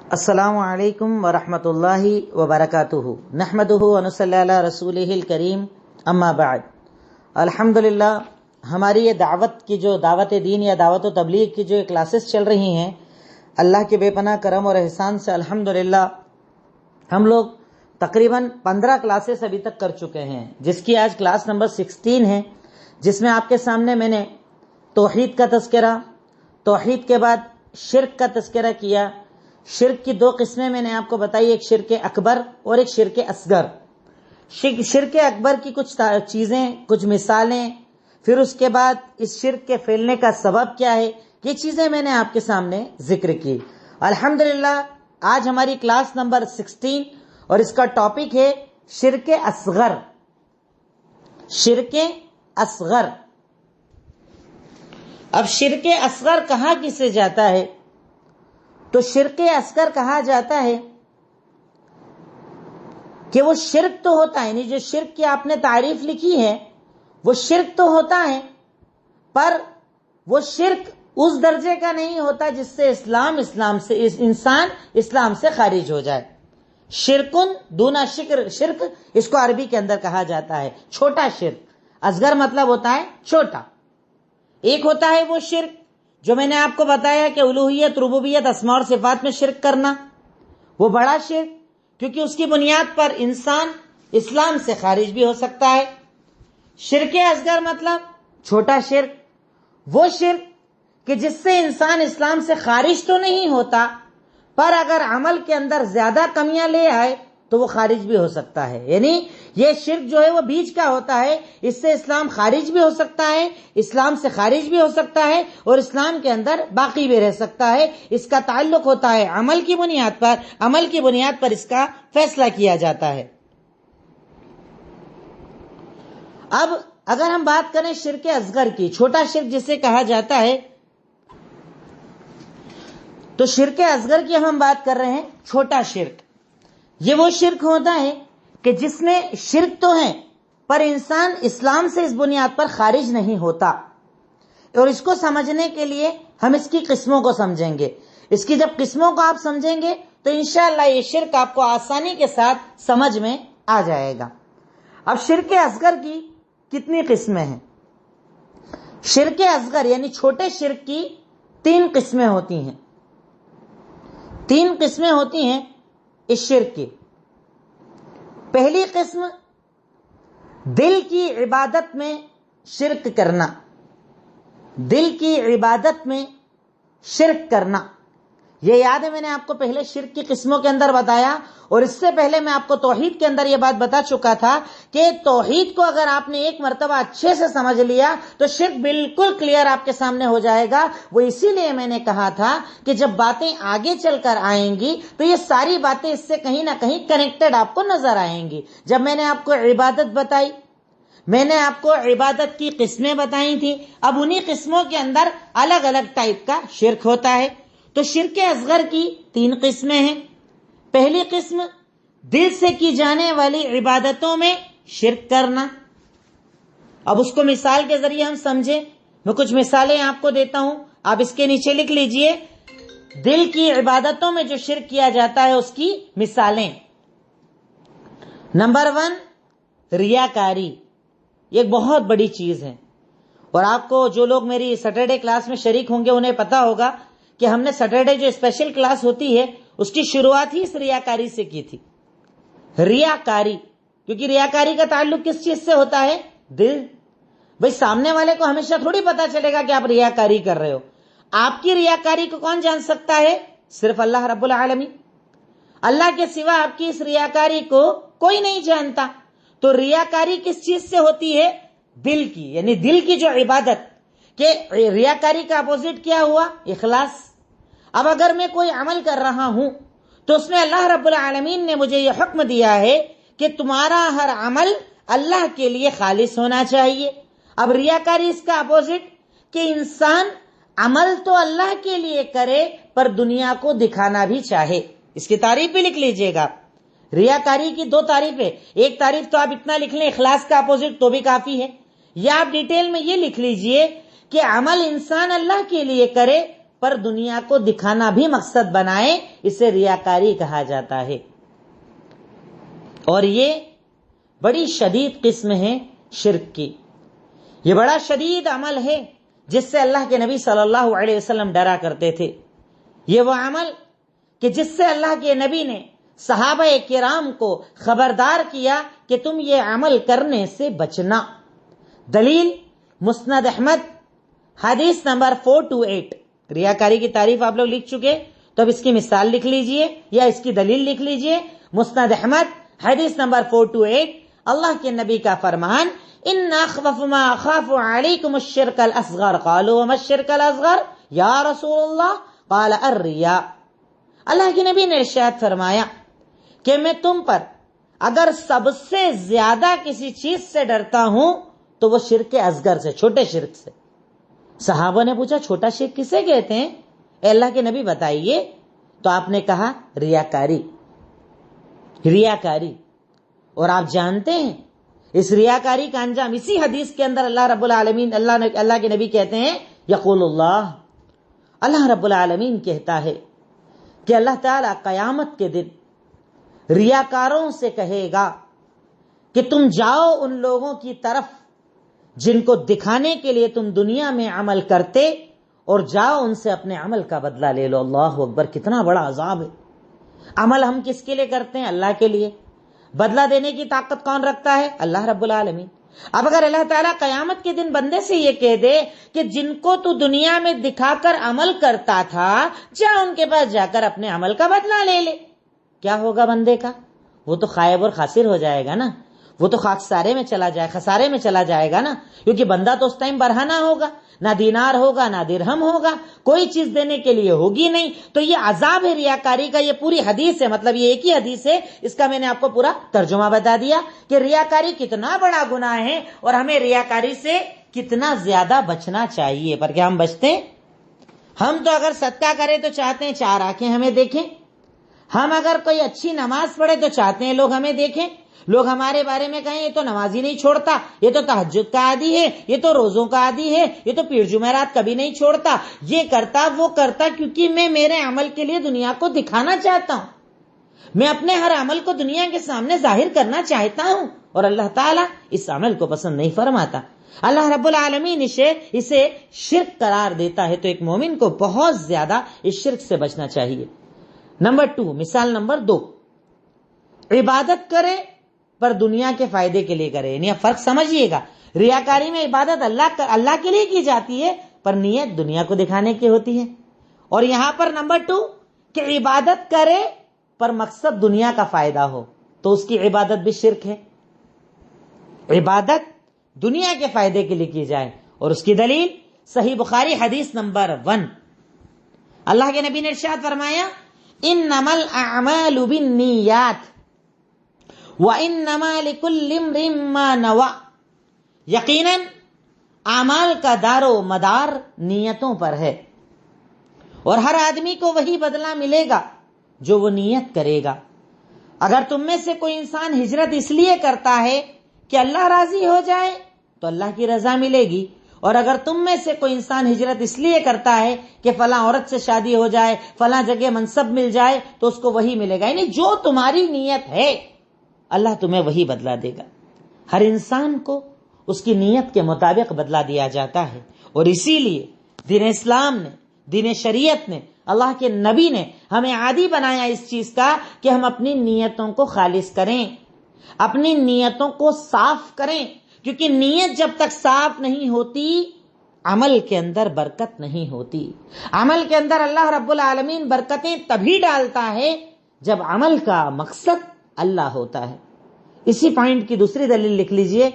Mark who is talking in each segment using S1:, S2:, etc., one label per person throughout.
S1: السلام علیکم ورحمۃ اللہ وبرکاتہ نحمدہ ونصلی علی رسولہ الکریم اما بعد۔ الحمدللہ ہماری یہ دعوت دین یا دعوت و تبلیغ کی جو کلاسز چل رہی ہیں، اللہ کے بے پناہ کرم اور احسان سے الحمدللہ ہم لوگ تقریباً 15 کلاسز ابھی تک کر چکے ہیں، جس کی آج کلاس نمبر 16 ہے، جس میں آپ کے سامنے میں نے توحید کا تذکرہ، توحید کے بعد شرک کا تذکرہ کیا۔ شرک کی 2 قسمیں میں نے آپ کو بتائی، ایک شرک اکبر اور ایک شرک اصغر۔ شرک اکبر کی کچھ چیزیں، کچھ مثالیں، پھر اس کے بعد اس شرک کے پھیلنے کا سبب کیا ہے، یہ چیزیں میں نے آپ کے سامنے ذکر کی۔ الحمدللہ آج ہماری کلاس نمبر 16 اور اس کا ٹاپک ہے شرک اصغر۔ شرک اصغر۔ اب شرک اصغر کہاں کسے جاتا ہے؟ تو شرک اصغر کہا جاتا ہے کہ وہ شرک تو ہوتا ہے، یعنی جو شرک کی آپ نے تعریف لکھی ہے وہ شرک تو ہوتا ہے، پر وہ شرک اس درجے کا نہیں ہوتا جس سے انسان اسلام سے خارج ہو جائے۔ شرکن دونا شرک اس کو عربی کے اندر کہا جاتا ہے، چھوٹا شرک۔ اصغر مطلب ہوتا ہے چھوٹا۔ ایک ہوتا ہے وہ شرک جو میں نے آپ کو بتایا کہ الوہیت، ربوبیت، اسماء اور صفات میں شرک کرنا، وہ بڑا شرک، کیونکہ اس کی بنیاد پر انسان اسلام سے خارج بھی ہو سکتا ہے۔ شرک اصغر مطلب چھوٹا شرک، وہ شرک کہ جس سے انسان اسلام سے خارج تو نہیں ہوتا، پر اگر عمل کے اندر زیادہ کمیاں لے آئے تو وہ خارج بھی ہو سکتا ہے۔ یعنی یہ شرک جو ہے وہ بیچ کا ہوتا ہے، اس سے اسلام خارج بھی ہو سکتا ہے، اسلام سے خارج بھی ہو سکتا ہے اور اسلام کے اندر باقی بھی رہ سکتا ہے۔ اس کا تعلق ہوتا ہے عمل کی بنیاد پر اس کا فیصلہ کیا جاتا ہے۔ اب اگر ہم بات کریں شرک اصغر کی، چھوٹا شرک جسے کہا جاتا ہے، تو شرک اصغر کی ہم بات کر رہے ہیں، چھوٹا شرک۔ یہ وہ شرک ہوتا ہے کہ جس میں شرک تو ہے پر انسان اسلام سے اس بنیاد پر خارج نہیں ہوتا۔ اور اس کو سمجھنے کے لیے ہم اس کی قسموں کو سمجھیں گے۔ اس کی جب قسموں کو آپ سمجھیں گے تو انشاءاللہ یہ شرک آپ کو آسانی کے ساتھ سمجھ میں آ جائے گا۔ اب شرک اصغر کی کتنی قسمیں ہیں؟ شرک اصغر یعنی چھوٹے شرک کی 3 قسمیں ہوتی ہیں۔ 3 قسمیں ہوتی ہیں اس شرک کی۔ پہلی قسم دل کی عبادت میں شرک کرنا۔ دل کی عبادت میں شرک کرنا، یہ یاد ہے میں نے آپ کو پہلے شرک کی قسموں کے اندر بتایا، اور اس سے پہلے میں آپ کو توحید کے اندر یہ بات بتا چکا تھا کہ توحید کو اگر آپ نے ایک مرتبہ اچھے سے سمجھ لیا تو شرک بالکل کلیئر آپ کے سامنے ہو جائے گا۔ وہ اسی لیے میں نے کہا تھا کہ جب باتیں آگے چل کر آئیں گی تو یہ ساری باتیں اس سے کہیں نہ کہیں کنیکٹڈ آپ کو نظر آئیں گی۔ جب میں نے آپ کو عبادت بتائی، میں نے آپ کو عبادت کی قسمیں بتائی تھی، اب انہی قسموں کے اندر الگ الگ ٹائپ کا شرک ہوتا ہے۔ تو شرک اصغر کی 3 قسمیں ہیں۔ پہلی قسم دل سے کی جانے والی عبادتوں میں شرک کرنا۔ اب اس کو مثال کے ذریعے ہم سمجھیں، میں کچھ مثالیں آپ کو دیتا ہوں، آپ اس کے نیچے لکھ لیجئے۔ دل کی عبادتوں میں جو شرک کیا جاتا ہے اس کی مثالیں۔ نمبر 1 ریاکاری، یہ ایک بہت بڑی چیز ہے، اور آپ کو جو لوگ میری سیٹرڈے کلاس میں شریک ہوں گے انہیں پتا ہوگا کہ ہم نے سیٹرڈے جو اسپیشل کلاس ہوتی ہے اس کی شروعات ہی اس ریاکاری سے کی تھی۔ ریاکاری، کیونکہ ریاکاری کا تعلق کس چیز سے ہوتا ہے؟ دل۔ بھئی سامنے والے کو ہمیشہ تھوڑی پتا چلے گا کہ آپ ریاکاری کر رہے ہو۔ آپ کی ریاکاری کو کون جان سکتا ہے؟ صرف اللہ رب العالمین۔ اللہ کے سوا آپ کی اس ریاکاری کو کوئی نہیں جانتا۔ تو ریاکاری کس چیز سے ہوتی ہے؟ دل کی، یعنی دل کی جو عبادت، کہ ریاکاری کا اپوزٹ کیا ہوا؟ اخلاص۔ اب اگر میں کوئی عمل کر رہا ہوں تو اس میں اللہ رب العالمین نے مجھے یہ حکم دیا ہے کہ تمہارا ہر عمل اللہ کے لیے خالص ہونا چاہیے۔ اب ریاکاری اس کا اپوزٹ، کہ انسان عمل تو اللہ کے لیے کرے پر دنیا کو دکھانا بھی چاہے۔ اس کی تعریف بھی لکھ لیجئے گا۔ ریاکاری کی 2 تعریفیں، ایک تعریف تو آپ اتنا لکھ لیں اخلاص کا اپوزٹ تو بھی کافی ہے، یا آپ ڈیٹیل میں یہ لکھ لیجئے کہ عمل انسان اللہ کے لیے کرے پر دنیا کو دکھانا بھی مقصد بنائے، اسے ریاکاری کہا جاتا ہے۔ اور یہ بڑی شدید قسم ہے شرک کی، یہ بڑا شدید عمل ہے جس سے اللہ کے نبی صلی اللہ علیہ وسلم ڈرا کرتے تھے۔ یہ وہ عمل کہ جس سے اللہ کے نبی نے صحابہ کرام کو خبردار کیا کہ تم یہ عمل کرنے سے بچنا۔ دلیل مسند احمد حدیث نمبر 428۔ ریاکاری کی تعریف آپ لوگ لکھ چکے، تو اب اس کی مثال لکھ لیجئے یا اس کی دلیل لکھ لیجئے۔ مسند احمد حدیث نمبر 428، اللہ کے نبی کا فرمان، ان اخوف ما اخاف علیکم الشرک الاصغر قالوا وما الشرک الاصغر یا رسول اللہ قال الریا۔ اللہ کے نبی نے ارشاد فرمایا کہ میں تم پر اگر سب سے زیادہ کسی چیز سے ڈرتا ہوں تو وہ شرک اصغر سے، چھوٹے شرک سے۔ صحابہ نے پوچھا چھوٹا شرک کسے کہتے ہیں؟ اے اللہ کے نبی بتائیے۔ تو آپ نے کہا ریاکاری، ریاکاری۔ اور آپ جانتے ہیں اس ریاکاری کا انجام اسی حدیث کے اندر اللہ رب العالمین اللہ کے نبی کہتے ہیں، یقول اللہ رب العالمین کہتا ہے کہ اللہ تعالیٰ قیامت کے دن ریاکاروں سے کہے گا کہ تم جاؤ ان لوگوں کی طرف جن کو دکھانے کے لیے تم دنیا میں عمل کرتے، اور جاؤ ان سے اپنے عمل کا بدلہ لے لو۔ اللہ اکبر، کتنا بڑا عذاب ہے۔ عمل ہم کس کے لیے کرتے ہیں؟ اللہ کے لیے۔ بدلہ دینے کی طاقت کون رکھتا ہے؟ اللہ رب العالمین۔ اب اگر اللہ تعالیٰ قیامت کے دن بندے سے یہ کہہ دے کہ جن کو تو دنیا میں دکھا کر عمل کرتا تھا، جا ان کے پاس جا کر اپنے عمل کا بدلہ لے لے، کیا ہوگا بندے کا؟ وہ تو خائب اور خاسر ہو جائے گا نا، وہ تو خاکسارے میں چلا جائے، خسارے میں چلا جائے گا نا، کیونکہ بندہ تو اس ٹائم برہنہ ہوگا، نہ دینار ہوگا نہ درہم ہوگا، کوئی چیز دینے کے لیے ہوگی نہیں۔ تو یہ عذاب ہے ریاکاری کا، یہ پوری حدیث ہے، مطلب یہ ایک ہی حدیث ہے، اس کا میں نے آپ کو پورا ترجمہ بتا دیا کہ ریاکاری کتنا بڑا گناہ ہے اور ہمیں ریاکاری سے کتنا زیادہ بچنا چاہیے۔ پر کیا ہم بچتے ہیں؟ ہم تو اگر صدقہ کریں تو چاہتے ہیں 4 آنکھیں ہمیں دیکھیں، ہم اگر کوئی اچھی نماز پڑھے تو چاہتے ہیں لوگ ہمیں دیکھیں، لوگ ہمارے بارے میں کہیں یہ تو نمازی نہیں چھوڑتا، یہ تو تہجد کا عادی ہے، یہ تو روزوں کا عادی ہے، یہ تو پیر جمعرات کبھی نہیں چھوڑتا، یہ کرتا وہ کرتا، کیونکہ میں میرے عمل کے لیے دنیا کو دکھانا چاہتا ہوں، میں اپنے ہر عمل کو دنیا کے سامنے ظاہر کرنا چاہتا ہوں، اور اللہ تعالیٰ اس عمل کو پسند نہیں فرماتا۔ اللہ رب العالمین اسے شرک قرار دیتا ہے، تو ایک مومن کو بہت زیادہ اس شرک سے بچنا چاہیے۔ نمبر 2، مثال نمبر 2، عبادت کرے پر دنیا کے فائدے کے لیے کرے، یعنی فرق سمجھیے گا، ریاکاری میں عبادت اللہ کے لیے کی جاتی ہے پر نیت دنیا کو دکھانے کی ہوتی ہے، اور یہاں پر نمبر 2 کہ عبادت کرے پر مقصد دنیا کا فائدہ ہو تو اس کی عبادت بھی شرک ہے۔ عبادت دنیا کے فائدے کے لیے کی جائے، اور اس کی دلیل صحیح بخاری حدیث نمبر 1، اللہ کے نبی نے ارشاد فرمایا، انما الاعمال بالنیات وانما لکل امرئ ما نوى، یقیناً اعمال کا دار و مدار نیتوں پر ہے، اور ہر آدمی کو وہی بدلہ ملے گا جو وہ نیت کرے گا۔ اگر تم میں سے کوئی انسان ہجرت اس لیے کرتا ہے کہ اللہ راضی ہو جائے تو اللہ کی رضا ملے گی، اور اگر تم میں سے کوئی انسان ہجرت اس لیے کرتا ہے کہ فلاں عورت سے شادی ہو جائے، فلاں جگہ منصب مل جائے، تو اس کو وہی ملے گا، یعنی جو تمہاری نیت ہے اللہ تمہیں وہی بدلہ دے گا۔ ہر انسان کو اس کی نیت کے مطابق بدلہ دیا جاتا ہے، اور اسی لیے دین اسلام نے، دین شریعت نے، اللہ کے نبی نے ہمیں عادی بنایا اس چیز کا کہ ہم اپنی نیتوں کو خالص کریں، اپنی نیتوں کو صاف کریں، کیونکہ نیت جب تک صاف نہیں ہوتی عمل کے اندر برکت نہیں ہوتی۔ عمل کے اندر اللہ رب العالمین برکتیں تبھی ڈالتا ہے جب عمل کا مقصد اللہ ہوتا ہے۔ اسی پوائنٹ کی دوسری دلیل لکھ لیجئے،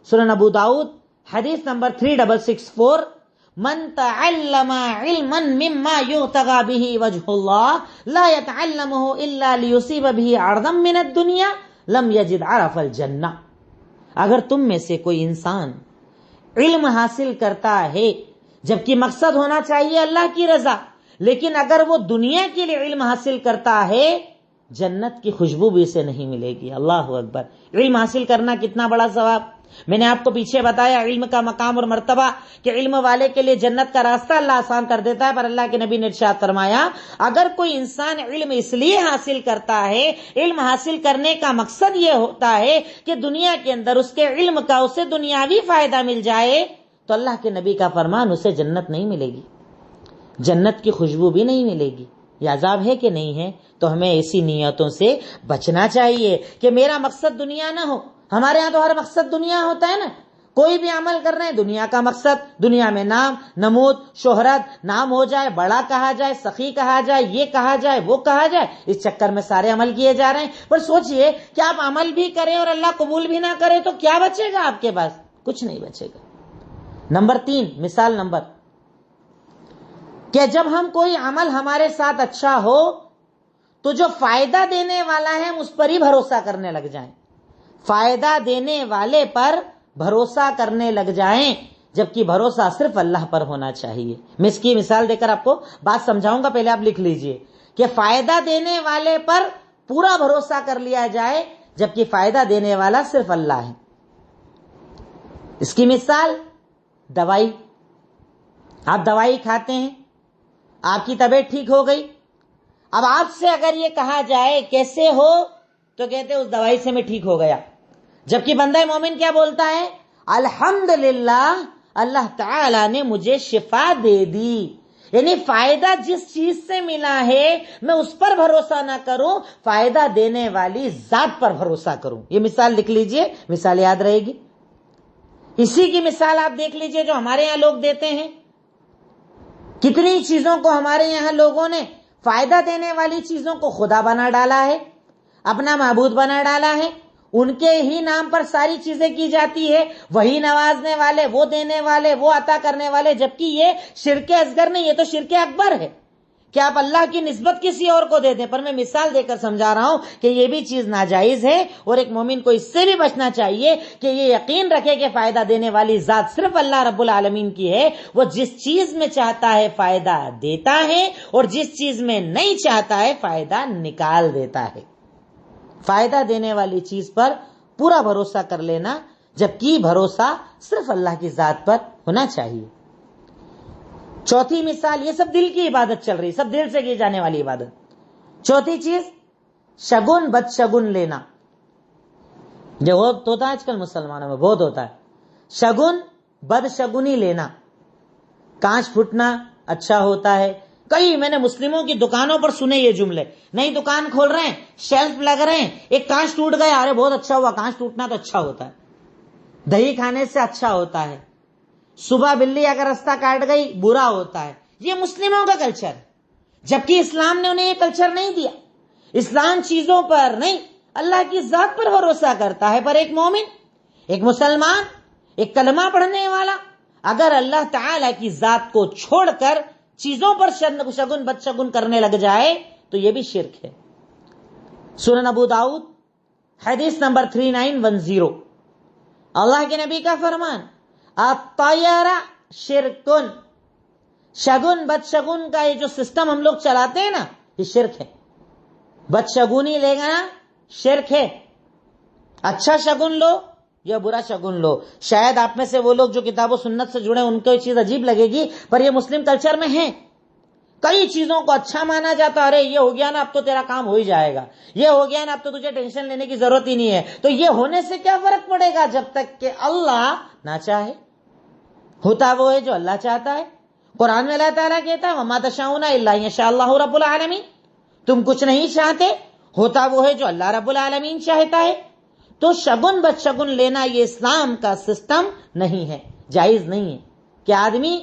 S1: سنن ابو داؤد حدیث نمبر 3664، من تعلم علما مما یبتغى به وجه اللہ لا يتعلمه الا لیصیب به عرضا من الدنیا لم یجد عرف الجنہ۔ اگر تم میں سے کوئی انسان علم حاصل کرتا ہے جبکہ مقصد ہونا چاہیے اللہ کی رضا، لیکن اگر وہ دنیا کے لیے علم حاصل کرتا ہے جنت کی خوشبو بھی اسے نہیں ملے گی۔ اللہ اکبر۔ علم حاصل کرنا کتنا بڑا ثواب۔ میں نے آپ کو پیچھے بتایا علم کا مقام اور مرتبہ کہ علم والے کے لیے جنت کا راستہ اللہ آسان کر دیتا ہے، پر اللہ کے نبی نے ارشاد فرمایا اگر کوئی انسان علم اس لیے حاصل کرتا ہے، علم حاصل کرنے کا مقصد یہ ہوتا ہے کہ دنیا کے اندر اس کے علم کا اسے دنیاوی فائدہ مل جائے، تو اللہ کے نبی کا فرمان اسے جنت نہیں ملے گی، جنت کی خوشبو بھی نہیں ملے گی۔ یہ عذاب ہے کہ نہیں ہے؟ تو ہمیں ایسی نیتوں سے بچنا چاہیے کہ میرا مقصد دنیا نہ ہو۔ ہمارے ہاں تو ہر مقصد دنیا ہوتا ہے نا، کوئی بھی عمل کر رہے ہیں دنیا کا مقصد، دنیا میں نام، نمود، شہرت، نام ہو جائے، بڑا کہا جائے، سخی کہا جائے، یہ کہا جائے، وہ کہا جائے، اس چکر میں سارے عمل کیے جا رہے ہیں۔ پر سوچئے کہ آپ عمل بھی کریں اور اللہ قبول بھی نہ کرے تو کیا بچے گا آپ کے پاس؟ کچھ نہیں بچے گا۔ نمبر 3، مثال نمبر کہ جب ہم کوئی عمل ہمارے ساتھ اچھا ہو تو جو فائدہ دینے والا ہے ہم اس پر ہی بھروسہ کرنے لگ جائیں، فائدہ دینے والے پر بھروسہ کرنے لگ جائیں، جبکہ بھروسہ صرف اللہ پر ہونا چاہیے۔ میں اس کی مثال دے کر آپ کو بات سمجھاؤں گا، پہلے آپ لکھ لیجئے کہ فائدہ دینے والے پر پورا بھروسہ کر لیا جائے، جبکہ فائدہ دینے والا صرف اللہ ہے۔ اس کی مثال دوائی، آپ دوائی کھاتے ہیں، آپ کی طبیعت ٹھیک ہو گئی، اب آپ سے اگر یہ کہا جائے کیسے ہو تو کہتے اس دوائی سے میں ٹھیک ہو گیا، جبکہ بندہ مومن کیا بولتا ہے؟ الحمدللہ اللہ تعالی نے مجھے شفا دے دی۔ یعنی فائدہ جس چیز سے ملا ہے میں اس پر بھروسہ نہ کروں، فائدہ دینے والی ذات پر بھروسہ کروں۔ یہ مثال لکھ لیجئے، مثال یاد رہے گی۔ اسی کی مثال آپ دیکھ لیجئے جو ہمارے یہاں لوگ دیتے ہیں، کتنی چیزوں کو ہمارے یہاں لوگوں نے فائدہ دینے والی چیزوں کو خدا بنا ڈالا ہے، اپنا معبود بنا ڈالا ہے، ان کے ہی نام پر ساری چیزیں کی جاتی ہے، وہی نوازنے والے، وہ دینے والے، وہ عطا کرنے والے، جبکہ یہ شرک اصغر نہیں، یہ تو شرک اکبر ہے کہ آپ اللہ کی نسبت کسی اور کو دے دیں۔ پر میں مثال دے کر سمجھا رہا ہوں کہ یہ بھی چیز ناجائز ہے، اور ایک مومن کو اس سے بھی بچنا چاہیے کہ یہ یقین رکھے کہ فائدہ دینے والی ذات صرف اللہ رب العالمین کی ہے، وہ جس چیز میں چاہتا ہے فائدہ دیتا ہے، اور جس چیز میں نہیں چاہتا ہے فائدہ نکال دیتا ہے۔ فائدہ دینے والی چیز پر پورا بھروسہ کر لینا، جبکہ بھروسہ صرف اللہ کی ذات پر ہونا چاہیے۔ چوتھی مثال، یہ سب دل کی عبادت چل رہی، سب دل سے کی جانے والی عبادت۔ چوتھی چیز شگن بد شگن لینا، جو ہوتا ہے آج کل مسلمانوں میں بہت ہوتا ہے، شگن بد شگنی لینا۔ کانچ پھٹنا اچھا ہوتا ہے، کئی میں نے مسلموں کی دکانوں پر سنے یہ جملے، نئی دکان کھول رہے ہیں، شیلف لگ رہے ہیں، ایک کانچ ٹوٹ گیا، ارے بہت اچھا ہوا، کانچ ٹوٹنا تو اچھا ہوتا ہے، دہی کھانے سے اچھا ہوتا ہے، صبح بلی اگر رستہ کاٹ گئی برا ہوتا ہے۔ یہ مسلموں کا کلچر ہے، جبکہ اسلام نے انہیں یہ کلچر نہیں دیا۔ اسلام چیزوں پر نہیں، اللہ کی ذات پر بھروسہ کرتا ہے۔ پر ایک مومن، ایک مسلمان، ایک کلمہ پڑھنے والا اگر اللہ تعالی کی ذات کو چھوڑ کر چیزوں پر شگن بد شگن کرنے لگ جائے تو یہ بھی شرک ہے۔ سنن ابو داؤد حدیث نمبر 3910، اللہ کے نبی کا فرمان، الطیرہ شرکن، شگن بد شگن کا یہ جو سسٹم ہم لوگ چلاتے ہیں نا، یہ شرک ہے۔ بد شگونی لے گا شرک ہے، اچھا شگن لو یا برا شگن لو۔ شاید آپ میں سے وہ لوگ جو کتاب و سنت سے جڑے ان کو یہ چیز عجیب لگے گی، پر یہ مسلم کلچر میں ہے۔ کئی چیزوں کو اچھا مانا جاتا، ارے یہ ہو گیا نا اب تو تیرا کام ہو ہی جائے گا، یہ ہو گیا نا اب تو تجھے ٹینشن لینے کی ضرورت ہی نہیں ہے۔ تو یہ ہونے سے کیا فرق پڑے گا جب تک کہ اللہ نہ چاہے؟ ہوتا وہ ہے جو اللہ چاہتا ہے۔ قرآن میں اللہ تعالیٰ کہتا ہے وَمَا تَشَاءُونَ إِلَّا أَن يَشَاءَ اللَّهُ رَبُّ الْعَالَمِينَ، تم کچھ نہیں چاہتے، ہوتا وہ ہے جو اللہ رب العالمین چاہتا ہے۔ تو شگن بد شگن لینا یہ اسلام کا سسٹم نہیں ہے، جائز نہیں ہے کہ آدمی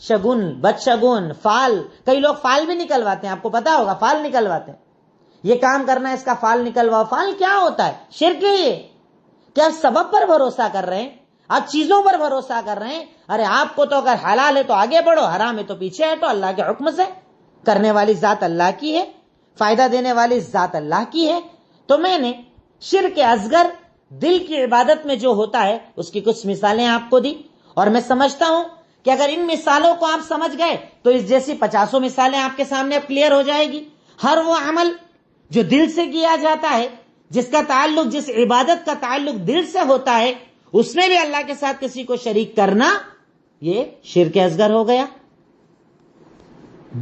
S1: شگن بد شگن فال، کئی لوگ فال بھی نکلواتے ہیں، آپ کو پتا ہوگا فال نکلواتے ہیں، یہ کام کرنا ہے اس کا فال نکلواؤ۔ فال کیا ہوتا ہے؟ شرک ہے یہ۔ کیا سبب پر بھروسہ کر رہے ہیں؟ آپ چیزوں پر بھروسہ کر رہے ہیں؟ ارے آپ کو تو اگر حلال ہے تو آگے بڑھو، حرام ہے تو پیچھے ہٹو، اللہ کے حکم سے۔ کرنے والی ذات اللہ کی ہے، فائدہ دینے والی ذات اللہ کی ہے۔ تو میں نے شرک اصغر دل کی عبادت میں جو ہوتا ہے اس کی کچھ مثالیں آپ کو دی، اور میں سمجھتا ہوں کہ اگر ان مثالوں کو آپ سمجھ گئے تو اس جیسی 50 مثالیں آپ کے سامنے اب کلیئر ہو جائے گی۔ ہر وہ عمل جو دل سے کیا جاتا ہے، جس کا تعلق، جس عبادت کا تعلق دل سے ہوتا ہے، اس میں بھی اللہ کے ساتھ کسی کو شریک کرنا، یہ شرک اصغر ہو گیا۔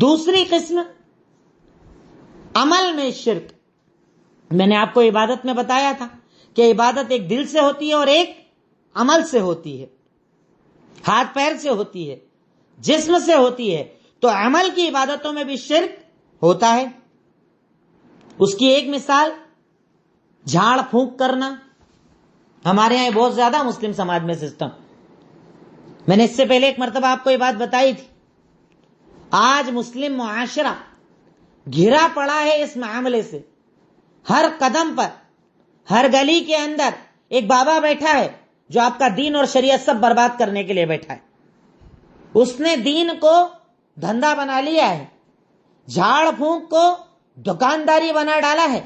S1: دوسری قسم عمل میں شرک، میں نے آپ کو عبادت میں بتایا تھا کہ عبادت ایک دل سے ہوتی ہے اور ایک عمل سے ہوتی ہے، ہاتھ پیر سے ہوتی ہے، جسم سے ہوتی ہے۔ تو عمل کی عبادتوں میں بھی شرک ہوتا ہے۔ اس کی ایک مثال جھاڑ پھونک کرنا، ہمارے یہاں بہت زیادہ مسلم سماج میں سسٹم، میں نے اس سے پہلے ایک مرتبہ آپ کو یہ بات بتائی تھی۔ آج مسلم معاشرہ گھرا پڑا ہے اس معاملے سے، ہر قدم پر، ہر گلی کے اندر ایک بابا بیٹھا ہے جو آپ کا دین اور شریعت سب برباد کرنے کے لیے بیٹھا ہے۔ اس نے دین کو دھندا بنا لیا ہے، جھاڑ پھونک کو دکانداری بنا ڈالا ہے۔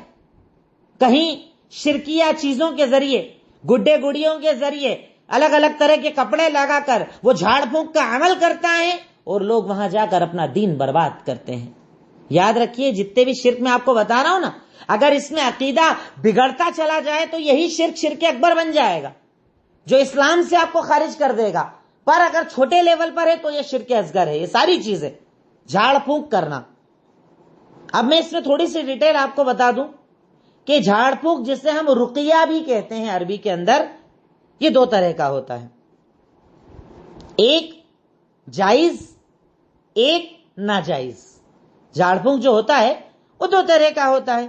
S1: کہیں شرکیہ چیزوں کے ذریعے، گڈے گڑیوں کے ذریعے، الگ الگ طرح کے کپڑے لگا کر وہ جھاڑ پھونک کا عمل کرتا ہے اور لوگ وہاں جا کر اپنا دین برباد کرتے ہیں۔ یاد رکھیے، جتنے بھی شرک میں آپ کو بتا رہا ہوں نا، اگر اس میں عقیدہ بگڑتا چلا جائے تو یہی شرک اکبر بن جائے گا جو اسلام سے آپ کو خارج کر دے گا۔ پر اگر چھوٹے لیول پر ہے تو یہ شرک اصغر ہے۔ یہ ساری چیزیں جھاڑ پھونک کرنا۔ اب میں اس میں تھوڑی سی ڈیٹیل آپ کو بتا دوں کہ جھاڑ پھونک، جسے ہم رقیہ بھی کہتے ہیں عربی کے اندر، یہ دو طرح کا ہوتا ہے، ایک جائز، ایک ناجائز۔ جھاڑ پھونک جو ہوتا ہے وہ دو طرح کا ہوتا ہے،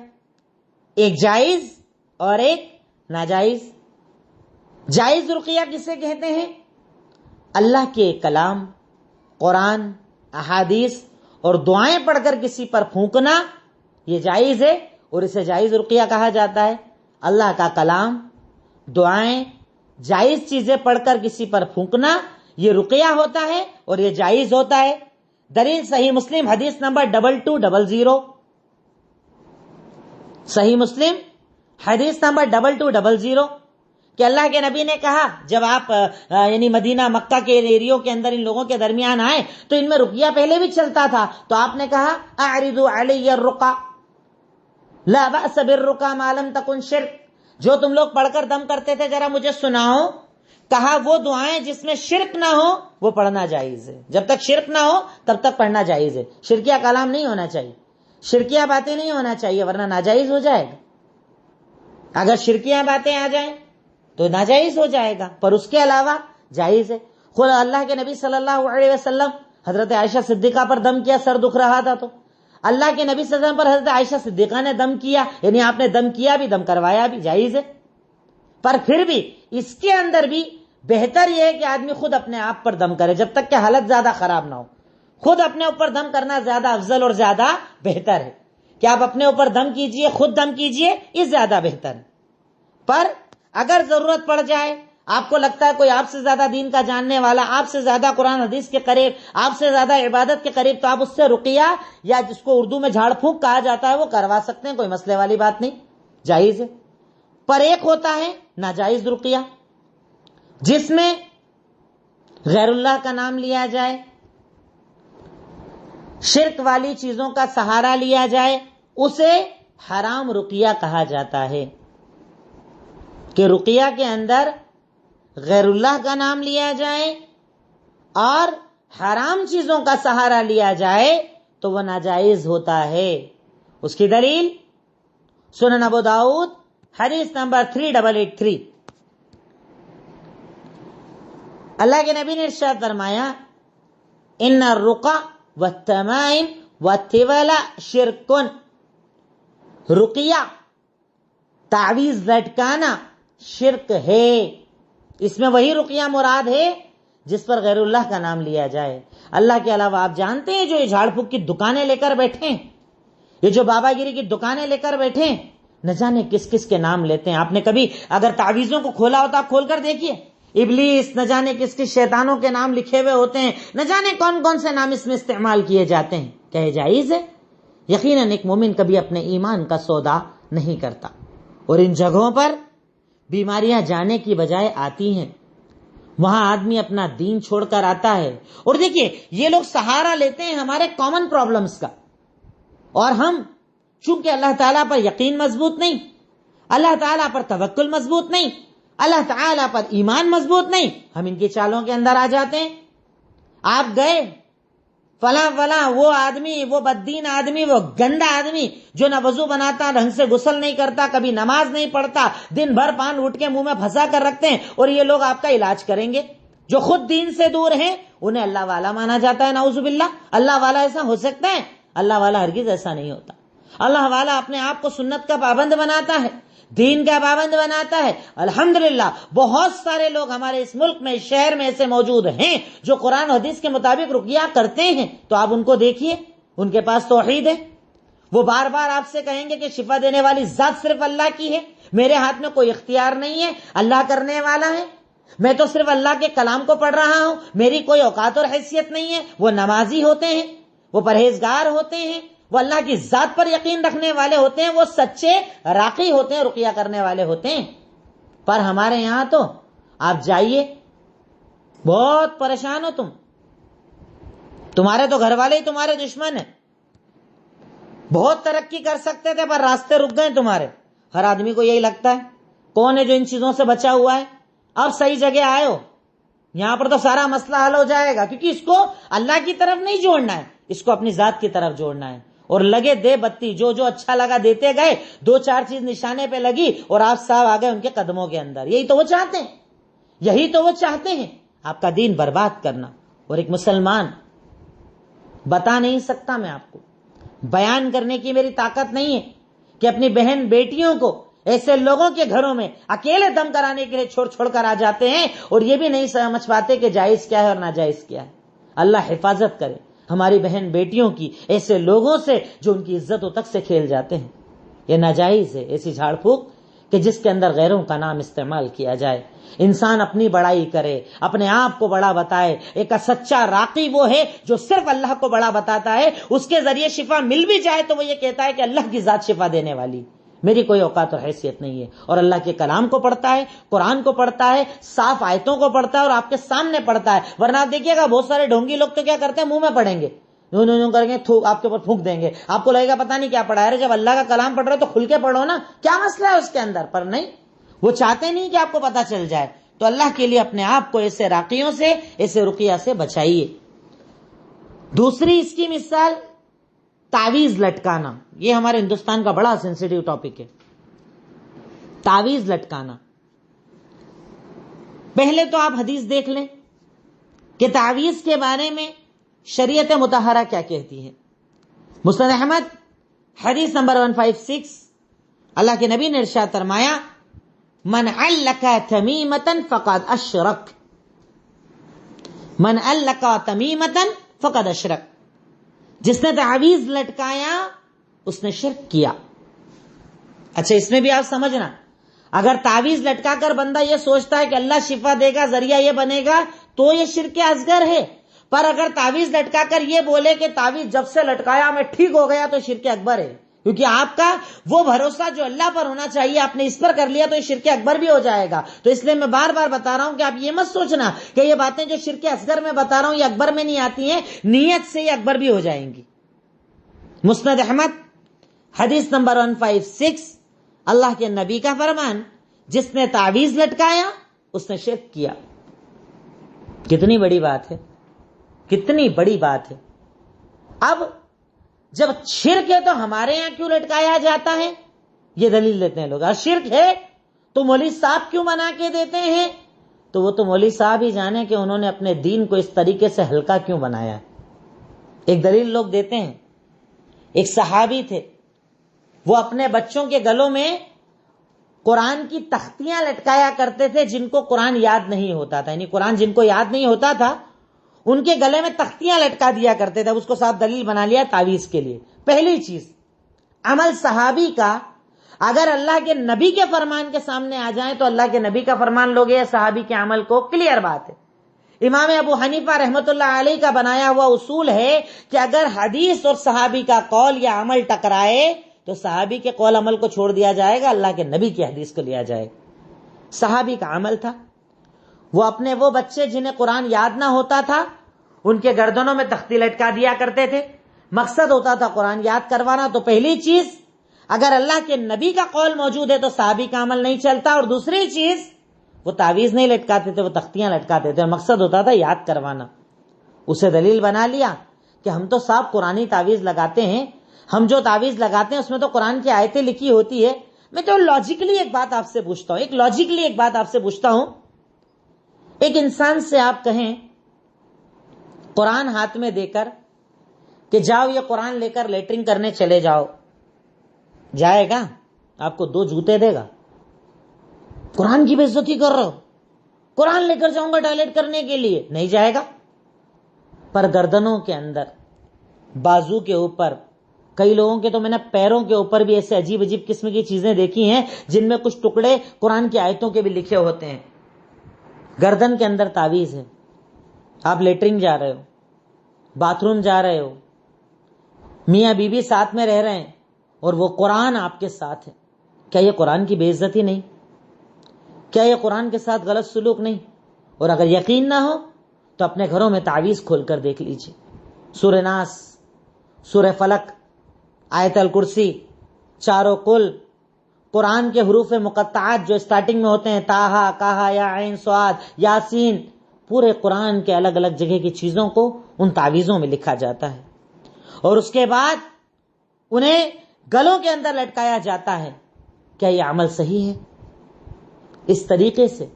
S1: ایک جائز اور ایک ناجائز۔ جائز رقیہ کسے کہتے ہیں؟ اللہ کے کلام، قرآن، احادیث اور دعائیں پڑھ کر کسی پر پھونکنا، یہ جائز ہے اور اسے جائز رقیہ کہا جاتا ہے۔ اللہ کا کلام، دعائیں، جائز چیزیں پڑھ کر کسی پر پھونکنا، یہ رقیہ ہوتا ہے اور یہ جائز ہوتا ہے۔ دلیل صحیح مسلم حدیث نمبر 2200، صحیح مسلم حدیث نمبر 2200، کہ اللہ کے نبی نے کہا، جب آپ یعنی مدینہ مکہ کے ایریوں کے اندر ان لوگوں کے درمیان آئے تو ان میں رقیہ پہلے بھی چلتا تھا، تو آپ نے کہا اعرضوا علی الرقى لا بأس بالرقى ما لم تكن شرک، جو تم لوگ پڑھ کر دم کرتے تھے ذرا مجھے سناؤ۔ کہا وہ دعائیں جس میں شرک نہ ہو وہ پڑھنا جائز ہے، جب تک شرک نہ ہو تب تک پڑھنا جائز ہے۔ شرکیہ کلام نہیں ہونا چاہیے، شرکیہ باتیں نہیں ہونا چاہیے، ورنہ ناجائز ہو جائے گا۔ اگر شرکیہ باتیں آ جائیں تو ناجائز ہو جائے گا، پر اس کے علاوہ جائز ہے۔ خود اللہ کے نبی صلی اللہ علیہ وسلم حضرت عائشہ صدیقہ پر دم کیا، سر دکھ رہا تھا تو اللہ کے نبی صلی اللہ علیہ وسلم پر حضرت عائشہ صدیقہ نے دم کیا، یعنی آپ نے دم کیا بھی، دم کروایا بھی، جائز ہے۔ پر پھر بھی اس کے اندر بھی بہتر یہ ہے کہ آدمی خود اپنے آپ پر دم کرے، جب تک کہ حالت زیادہ خراب نہ ہو۔ خود اپنے اوپر دم کرنا زیادہ افضل اور زیادہ بہتر ہے کہ آپ اپنے اوپر دم کیجئے، خود دم کیجئے، یہ زیادہ بہتر ہے۔ پر اگر ضرورت پڑ جائے، آپ کو لگتا ہے کوئی آپ سے زیادہ دین کا جاننے والا، آپ سے زیادہ قرآن حدیث کے قریب، آپ سے زیادہ عبادت کے قریب، تو آپ اس سے رقیہ، یا جس کو اردو میں جھاڑ پھونک کہا جاتا ہے، وہ کروا سکتے ہیں، کوئی مسئلے والی بات نہیں، جائز ہے۔ پر ایک ہوتا ہے ناجائز رقیہ، جس میں غیر اللہ کا نام لیا جائے، شرک والی چیزوں کا سہارا لیا جائے، اسے حرام رقیہ کہا جاتا ہے۔ کہ رقیہ کے اندر غیر اللہ کا نام لیا جائے اور حرام چیزوں کا سہارا لیا جائے تو وہ ناجائز ہوتا ہے۔ اس کی دلیل سنن ابو داؤد حدیث نمبر 3883، اللہ کے نبی نے ارشاد فرمایا، ان الرقى والتمائم والتول شرک، رقیہ، تعویذ لٹکانا شرک ہے۔ اس میں وہی رقیہ مراد ہے جس پر غیر اللہ کا نام لیا جائے۔ اللہ کے علاوہ آپ جانتے ہیں جو یہ جھاڑ پھونک کی دکانیں لے کر بیٹھے ہیں، یہ جو بابا گیری کی دکانیں لے کر بیٹھے ہیں، نہ جانے کس کس کے نام لیتے ہیں۔ آپ نے کبھی اگر تعویذوں کو کھولا ہوتا، آپ کھول کر دیکھیے، ابلیس، نہ جانے کس کس شیطانوں کے نام لکھے ہوئے ہوتے ہیں، نہ جانے کون کون سے نام اس میں استعمال کیے جاتے ہیں۔ کیا یہ جائز ہے؟ یقیناً ایک مومن کبھی اپنے ایمان کا سودا نہیں کرتا، اور ان جگہوں پر بیماریاں جانے کی بجائے آتی ہیں، وہاں آدمی اپنا دین چھوڑ کر آتا ہے۔ اور دیکھیے، یہ لوگ سہارا لیتے ہیں ہمارے کامن پرابلمز کا، اور ہم چونکہ اللہ تعالیٰ پر یقین مضبوط نہیں، اللہ تعالیٰ پر توکل مضبوط نہیں، اللہ تعالیٰ پر ایمان مضبوط نہیں، ہم ان کی چالوں کے اندر آ جاتے ہیں۔ آپ گئے فلاں فلاں وہ آدمی، وہ بددین آدمی، وہ گندا آدمی جو نہ وضو بناتا، ڈھنگ سے غسل نہیں کرتا، کبھی نماز نہیں پڑھتا، دن بھر پان اٹھ کے منہ میں پھنسا کر رکھتے ہیں، اور یہ لوگ آپ کا علاج کریں گے۔ جو خود دین سے دور ہیں انہیں اللہ والا مانا جاتا ہے، نعوذ باللہ۔ اللہ والا ایسا ہو سکتا ہے؟ اللہ والا ہرگز ایسا نہیں ہوتا۔ اللہ والا اپنے آپ کو سنت کا پابند بناتا ہے، دین کا پابند بناتا ہے۔ الحمدللہ بہت سارے لوگ ہمارے اس ملک میں، شہر میں ایسے موجود ہیں جو قرآن و حدیث کے مطابق رقیہ کرتے ہیں، تو آپ ان کو دیکھیے، ان کے پاس توحید ہے۔ وہ بار بار آپ سے کہیں گے کہ شفا دینے والی ذات صرف اللہ کی ہے، میرے ہاتھ میں کوئی اختیار نہیں ہے، اللہ کرنے والا ہے، میں تو صرف اللہ کے کلام کو پڑھ رہا ہوں، میری کوئی اوقات اور حیثیت نہیں ہے۔ وہ نمازی ہوتے ہیں، وہ پرہیزگار ہوتے ہیں، وہ اللہ کی ذات پر یقین رکھنے والے ہوتے ہیں، وہ سچے راقی ہوتے ہیں، رقیہ کرنے والے ہوتے ہیں۔ پر ہمارے یہاں تو آپ جائیے، بہت پریشان ہو تمہارے تو گھر والے ہی تمہارے دشمن ہیں، بہت ترقی کر سکتے تھے پر راستے رک گئے تمہارے۔ ہر آدمی کو یہی لگتا ہے۔ کون ہے جو ان چیزوں سے بچا ہوا ہے؟ اب صحیح جگہ آئے ہو، یہاں پر تو سارا مسئلہ حل ہو جائے گا، کیونکہ اس کو اللہ کی طرف نہیں جوڑنا ہے، اس کو اپنی ذات کی طرف جوڑنا ہے۔ اور لگے دے بتی، جو جو اچھا لگا دیتے گئے، دو چار چیز نشانے پہ لگی اور آپ صاحب آ گئے ان کے قدموں کے اندر۔ یہی تو وہ چاہتے ہیں، یہی تو وہ چاہتے ہیں، آپ کا دین برباد کرنا۔ اور ایک مسلمان بتا نہیں سکتا، میں آپ کو بیان کرنے کی میری طاقت نہیں ہے کہ اپنی بہن بیٹیوں کو ایسے لوگوں کے گھروں میں اکیلے دم کرانے کے لیے چھوڑ کر آ جاتے ہیں، اور یہ بھی نہیں سمجھ پاتے کہ جائز کیا ہے اور ناجائز کیا ہے۔ اللہ حفاظت کرے ہماری بہن بیٹیوں کی ایسے لوگوں سے جو ان کی عزتوں تک سے کھیل جاتے ہیں۔ یہ ناجائز ہے، ایسی جھاڑ پھونک کہ جس کے اندر غیروں کا نام استعمال کیا جائے۔ انسان اپنی بڑائی کرے، اپنے آپ کو بڑا بتائے۔ ایک سچا راقی وہ ہے جو صرف اللہ کو بڑا بتاتا ہے، اس کے ذریعے شفا مل بھی جائے تو وہ یہ کہتا ہے کہ اللہ کی ذات شفا دینے والی، میری کوئی اوقات اور حیثیت نہیں ہے۔ اور اللہ کے کلام کو پڑھتا ہے، قرآن کو پڑھتا ہے، صاف آیتوں کو پڑھتا ہے اور آپ کے سامنے پڑھتا ہے۔ ورنہ آپ دیکھیے گا بہت سارے ڈھونگی لوگ تو کیا کرتے ہیں، منہ میں پڑھیں گے، یوں کریں گے، آپ کے اوپر پھونک دیں گے، آپ کو لگے گا پتہ نہیں کیا پڑھا ہے۔ جب اللہ کا کلام پڑھ رہے تو کھل کے پڑھو نا، کیا مسئلہ ہے اس کے اندر؟ پر نہیں، وہ چاہتے نہیں کہ آپ کو پتہ چل جائے۔ تو اللہ کے لیے اپنے آپ کو ایسے راقیوں سے، ایسے رقیہ سے بچائیے۔ دوسری اس کی مثال تعویذ لٹکانا، یہ ہمارے ہندوستان کا بڑا سینسیٹیو ٹاپک ہے، تعویذ لٹکانا۔ پہلے تو آپ حدیث دیکھ لیں کہ تعویذ کے بارے میں شریعت مطہرہ کیا کہتی ہے۔ مسند احمد حدیث نمبر 156، اللہ کے نبی نے ارشاد فرمایا، من علق تمیمتا فقد اشرک، من علق تمیمتا فقد اشرک، جس نے تعویذ لٹکایا اس نے شرک کیا۔ اچھا، اس میں بھی آپ سمجھنا، اگر تعویذ لٹکا کر بندہ یہ سوچتا ہے کہ اللہ شفا دے گا، ذریعہ یہ بنے گا، تو یہ شرک اصغر ہے۔ پر اگر تعویذ لٹکا کر یہ بولے کہ تعویذ جب سے لٹکایا میں ٹھیک ہو گیا، تو شرک اکبر ہے، کیونکہ آپ کا وہ بھروسہ جو اللہ پر ہونا چاہیے آپ نے اس پر کر لیا، تو یہ شرک اکبر بھی ہو جائے گا۔ تو اس لیے میں بار بار بتا رہا ہوں کہ آپ یہ مت سوچنا کہ یہ باتیں جو شرک اصغر میں بتا رہا ہوں یہ اکبر میں نہیں آتی ہیں، نیت سے یہ اکبر بھی ہو جائیں گی۔ مسند احمد حدیث نمبر 156، اللہ کے نبی کا فرمان، جس نے تعویذ لٹکایا اس نے شرک کیا۔ کتنی بڑی بات ہے، کتنی بڑی بات ہے۔ اب جب شرک ہے تو ہمارے یہاں کیوں لٹکایا جاتا ہے؟ یہ دلیل دیتے ہیں لوگ، شرک ہے تو مولوی صاحب کیوں بنا کے دیتے ہیں؟ تو وہ تو مولوی صاحب ہی جانے کہ انہوں نے اپنے دین کو اس طریقے سے ہلکا کیوں بنایا ہے۔ ایک دلیل لوگ دیتے ہیں، ایک صحابی تھے، وہ اپنے بچوں کے گلوں میں قرآن کی تختیاں لٹکایا کرتے تھے جن کو قرآن یاد نہیں ہوتا تھا، یعنی قرآن جن کو یاد نہیں ہوتا تھا ان کے گلے میں تختیاں لٹکا دیا کرتے تھے۔ اس کو صاحب دلیل بنا لیا تعویذ کے لیے۔ پہلی چیز، عمل صحابی کا اگر اللہ کے نبی کے فرمان کے سامنے آ جائیں تو اللہ کے نبی کا فرمان لوگے، صحابی کے عمل کو، کلیئر بات ہے۔ امام ابو حنیفہ رحمۃ اللہ علیہ کا بنایا ہوا اصول ہے کہ اگر حدیث اور صحابی کا قول یا عمل ٹکرائے تو صحابی کے قول عمل کو چھوڑ دیا جائے گا، اللہ کے نبی کی حدیث کو لیا جائے گا۔ صحابی کا عمل تھا، وہ اپنے وہ بچے جنہیں قرآن یاد نہ ہوتا تھا ان کے گردنوں میں تختی لٹکا دیا کرتے تھے، مقصد ہوتا تھا قرآن یاد کروانا۔ تو پہلی چیز اگر اللہ کے نبی کا قول موجود ہے تو صحابی کا عمل نہیں چلتا. اور دوسری چیز، وہ تعویذ نہیں لٹکاتے تھے، وہ تختیاں لٹکاتے تھے، اور مقصد ہوتا تھا یاد کروانا. اسے دلیل بنا لیا کہ ہم تو صاحب قرآنی تعویذ لگاتے ہیں، ہم جو تعویذ لگاتے ہیں اس میں تو قرآن کی آیتیں لکھی ہوتی ہے. میں تو لاجیکلی ایک بات آپ سے پوچھتا ہوں، ایک انسان سے آپ کہیں قرآن ہاتھ میں دے کر کہ جاؤ یہ قرآن لے کر لیٹرنگ کرنے چلے جاؤ، جائے گا؟ آپ کو 2 جوتے دے گا. قرآن کی بے عزتی کر رہے ہو، قرآن لے کر جاؤں گا ٹوائلٹ کرنے کے لیے، نہیں جائے گا. پر گردنوں کے اندر، بازو کے اوپر، کئی لوگوں کے تو میں نے پیروں کے اوپر بھی ایسے عجیب قسم کی چیزیں دیکھی ہیں جن میں کچھ ٹکڑے قرآن کی آیتوں کے بھی لکھے ہوتے ہیں. گردن کے اندر تعویذ ہے. آپ لیٹرنگ جا رہے ہو، باتھ روم جا رہے ہو، میاں بیوی ساتھ میں رہ رہے ہیں اور وہ قرآن آپ کے ساتھ ہے. کیا یہ قرآن کی بے عزتی نہیں؟ کیا یہ قرآن کے ساتھ غلط سلوک نہیں؟ اور اگر یقین نہ ہو تو اپنے گھروں میں تعویذ کھول کر دیکھ لیجئے. سورہ ناس، سورہ فلق، آیت الکرسی، چاروں کل، قرآن کے حروف مقطعات جو اسٹارٹنگ میں ہوتے ہیں، تاہا، کہا، یا عین، صاد، یاسین، پورے قرآن کے الگ الگ جگہ کی چیزوں کو ان تعویذوں میں لکھا جاتا ہے اور اس کے بعد انہیں گلوں کے اندر لٹکایا جاتا ہے. کیا یہ عمل صحیح ہے؟ اس طریقے سے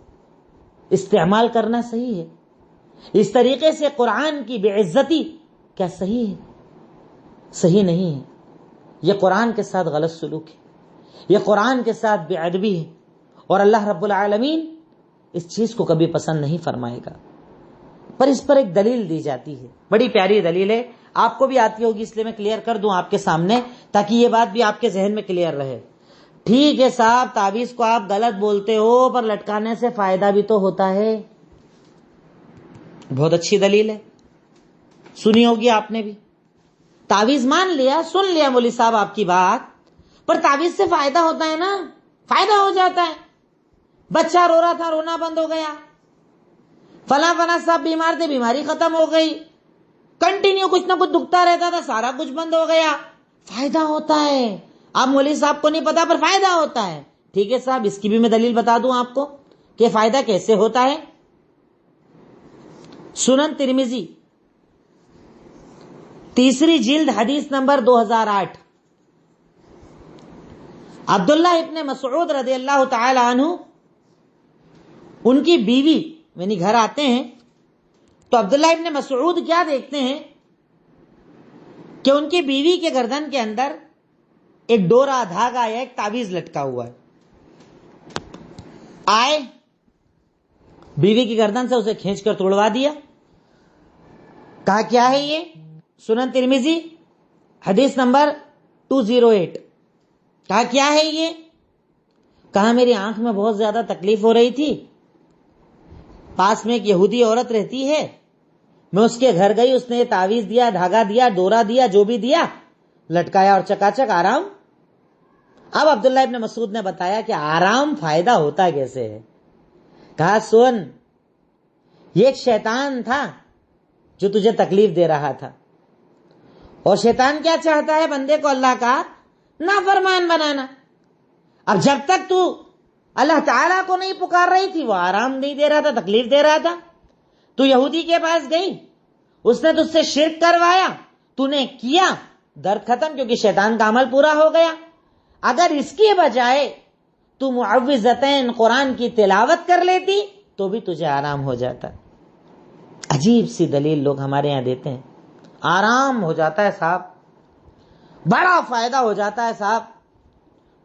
S1: استعمال کرنا صحیح ہے؟ اس طریقے سے قرآن کی بے عزتی کیا صحیح ہے؟ صحیح نہیں ہے. یہ قرآن کے ساتھ غلط سلوک ہے، یہ قرآن کے ساتھ بے ادبی ہے، اور اللہ رب العالمین اس چیز کو کبھی پسند نہیں فرمائے گا. پر اس پر ایک دلیل دی جاتی ہے، بڑی پیاری دلیل ہے، آپ کو بھی آتی ہوگی اس لیے میں کلیئر کر دوں آپ کے سامنے تاکہ یہ بات بھی آپ کے ذہن میں کلیئر رہے. ٹھیک ہے صاحب، تعویذ کو آپ غلط بولتے ہو پر لٹکانے سے فائدہ بھی تو ہوتا ہے. بہت اچھی دلیل ہے، سنی ہوگی آپ نے بھی. تعویذ مان لیا، سن لیا مولوی صاحب آپ کی بات، پر تعویذ سے فائدہ ہوتا ہے نا، فائدہ ہو جاتا ہے. بچہ رو رہا تھا، رونا بند ہو گیا. فلاں صاحب بیمار تھے، بیماری ختم ہو گئی. کنٹینیو کچھ نہ کچھ دکھتا رہتا تھا، سارا کچھ بند ہو گیا. فائدہ ہوتا ہے. آپ مولوی صاحب کو نہیں پتا پر فائدہ ہوتا ہے. ٹھیک ہے صاحب، اس کی بھی میں دلیل بتا دوں آپ کو کہ فائدہ کیسے ہوتا ہے. سنن ترمذی 3 جلد حدیث نمبر 2008، عبداللہ ابن مسعود رضی اللہ تعالی عنہ، ان کی بیوی یعنی گھر آتے ہیں تو عبداللہ ابن مسعود کیا دیکھتے ہیں کہ ان کی بیوی کے گردن کے اندر ایک ڈورا، دھاگا یا ایک تعویذ لٹکا ہوا ہے. آئے، بیوی کی گردن سے اسے کھینچ کر توڑوا دیا. کہا کیا ہے یہ؟ سنن ترمذی حدیث نمبر 208. کہا کیا ہے یہ؟ کہا میری آنکھ میں بہت زیادہ تکلیف ہو رہی تھی، پاس میں ایک یہودی عورت رہتی ہے، میں اس کے گھر گئی، اس نے تعویذ دیا، دھاگا دیا، ڈورا دیا، جو بھی دیا، لٹکایا اور چکاچک آرام. اب عبداللہ ابن مسعود نے بتایا کہ آرام فائدہ ہوتا کیسے ہے. کہا سن، یہ ایک شیطان تھا جو تجھے تکلیف دے رہا تھا، اور شیطان کیا چاہتا ہے؟ بندے کو اللہ کا نافرمان بنانا. اب جب تک تو اللہ تعالیٰ کو نہیں پکار رہی تھی وہ آرام نہیں دے رہا تھا، تکلیف دے رہا تھا. تو یہودی کے پاس گئی، اس نے تجھ سے شرک کروایا، تو نے کیا، درد ختم، کیونکہ شیطان کا عمل پورا ہو گیا. اگر اس کی بجائے تو معوذتین قرآن کی تلاوت کر لیتی تو بھی تجھے آرام ہو جاتا. عجیب سی دلیل لوگ ہمارے یہاں دیتے ہیں. آرام ہو جاتا ہے صاحب، بڑا فائدہ ہو جاتا ہے صاحب.